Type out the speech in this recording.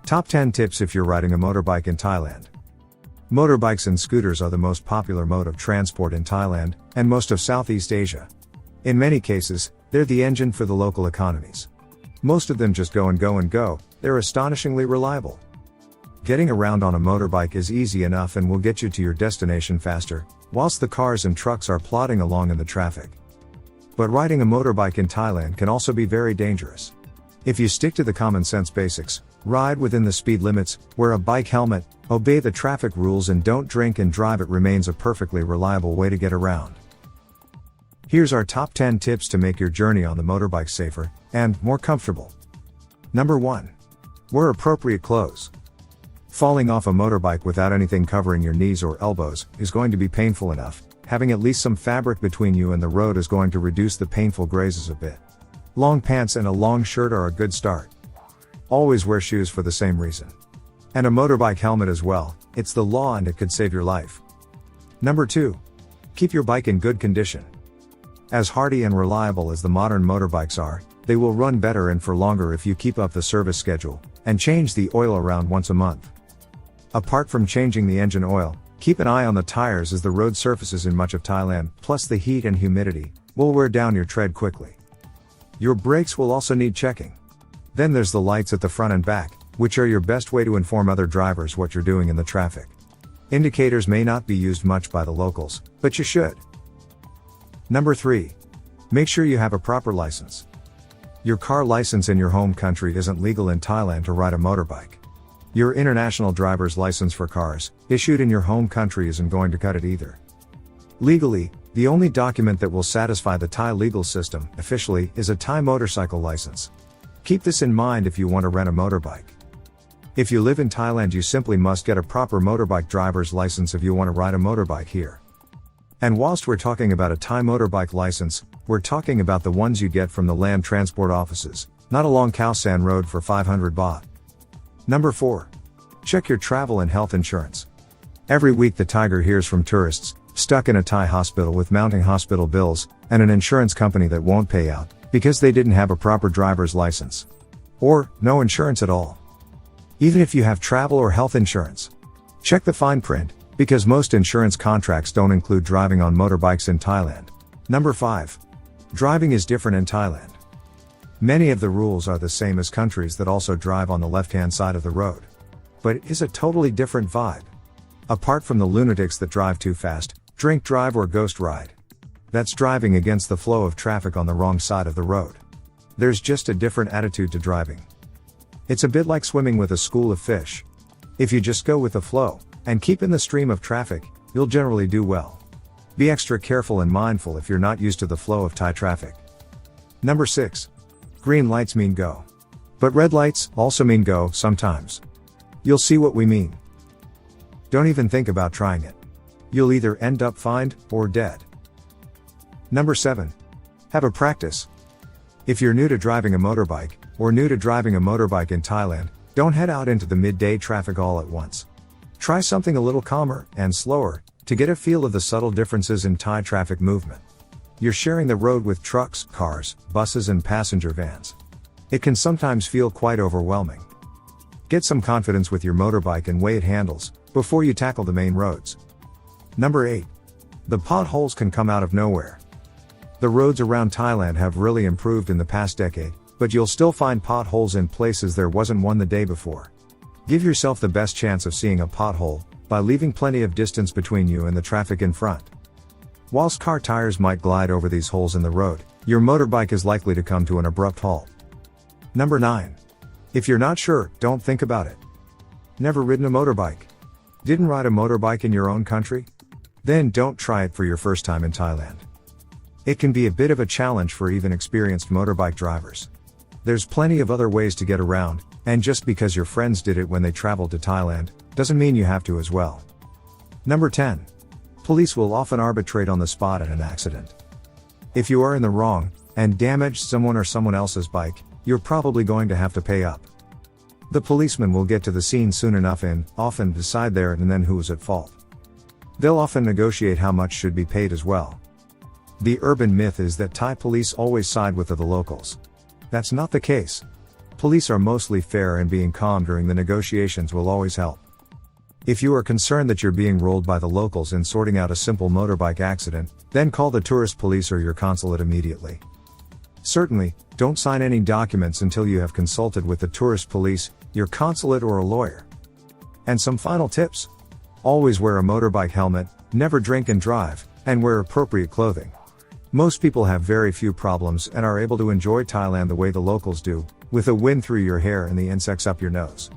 Top 10 tips if you're riding a motorbike in Thailand. Motorbikes and scooters are the most popular mode of transport in Thailand, and most of Southeast Asia. In many cases, they're the engine for the local economies. Most of them just go and go and go, they're astonishingly reliable. Getting around on a motorbike is easy enough and will get you to your destination faster, whilst the cars and trucks are plodding along in the traffic. But riding a motorbike in Thailand can also be very dangerous. If you stick to the common sense basics, ride within the speed limits, wear a bike helmet, obey the traffic rules and don't drink and drive, it remains a perfectly reliable way to get around. Here's our top 10 tips to make your journey on the motorbike safer and more comfortable. Number 1. Wear appropriate clothes. Falling off a motorbike without anything covering your knees or elbows is going to be painful enough. Having at least some fabric between you and the road is going to reduce the painful grazes a bit. Long pants and a long shirt are a good start. Always wear shoes for the same reason. And a motorbike helmet as well, it's the law and it could save your life. Number 2. Keep your bike in good condition. As hardy and reliable as the modern motorbikes are, they will run better and for longer if you keep up the service schedule, and change the oil around once a month. Apart from changing the engine oil, keep an eye on the tires as the road surfaces in much of Thailand, plus the heat and humidity, will wear down your tread quickly. Your brakes will also need checking. Then there's the lights at the front and back, which are your best way to inform other drivers what you're doing in the traffic. Indicators may not be used much by the locals, but you should. Number 3. Make sure you have a proper license. Your car license in your home country isn't legal in Thailand to ride a motorbike. Your international driver's license for cars, issued in your home country, isn't going to cut it either. Legally, the only document that will satisfy the Thai legal system, officially, is a Thai motorcycle license. Keep this in mind if you want to rent a motorbike. If you live in Thailand, you simply must get a proper motorbike driver's license if you want to ride a motorbike here. And whilst we're talking about a Thai motorbike license, we're talking about the ones you get from the land transport offices, not along Khao San Road for 500 baht. Number 4. Check your travel and health insurance. Every week the Thaiger hears from tourists stuck in a Thai hospital with mounting hospital bills, and an insurance company that won't pay out, because they didn't have a proper driver's license. Or, no insurance at all. Even if you have travel or health insurance, check the fine print, because most insurance contracts don't include driving on motorbikes in Thailand. Number 5. Driving is different in Thailand. Many of the rules are the same as countries that also drive on the left-hand side of the road. But it is a totally different vibe. Apart from the lunatics that drive too fast, drink drive or ghost ride. That's driving against the flow of traffic on the wrong side of the road. There's just a different attitude to driving. It's a bit like swimming with a school of fish. If you just go with the flow, and keep in the stream of traffic, you'll generally do well. Be extra careful and mindful if you're not used to the flow of Thai traffic. Number 6. Green lights mean go. But red lights also mean go sometimes. You'll see what we mean. Don't even think about trying it. You'll either end up fined or dead. Number 7. Have a practice. If you're new to driving a motorbike, or new to driving a motorbike in Thailand, don't head out into the midday traffic all at once. Try something a little calmer and slower to get a feel of the subtle differences in Thai traffic movement. You're sharing the road with trucks, cars, buses and passenger vans. It can sometimes feel quite overwhelming. Get some confidence with your motorbike and way it handles before you tackle the main roads. Number 8. The potholes can come out of nowhere. The roads around Thailand have really improved in the past decade, but you'll still find potholes in places there wasn't one the day before. Give yourself the best chance of seeing a pothole by leaving plenty of distance between you and the traffic in front. Whilst car tires might glide over these holes in the road, your motorbike is likely to come to an abrupt halt. Number 9. If you're not sure, don't think about it. Never ridden a motorbike? Didn't ride a motorbike in your own country? Then don't try it for your first time in Thailand. It can be a bit of a challenge for even experienced motorbike drivers. There's plenty of other ways to get around, and just because your friends did it when they traveled to Thailand, doesn't mean you have to as well. Number 10. Police will often arbitrate on the spot at an accident. If you are in the wrong, and damaged someone or someone else's bike, you're probably going to have to pay up. The policeman will get to the scene soon enough and often decide there and then who is at fault. They'll often negotiate how much should be paid as well. The urban myth is that Thai police always side with the locals. That's not the case. Police are mostly fair and being calm during the negotiations will always help. If you are concerned that you're being rolled by the locals in sorting out a simple motorbike accident, then call the tourist police or your consulate immediately. Certainly, don't sign any documents until you have consulted with the tourist police, your consulate or a lawyer. And some final tips. Always wear a motorbike helmet, never drink and drive, and wear appropriate clothing. Most people have very few problems and are able to enjoy Thailand the way the locals do, with a wind through your hair and the insects up your nose.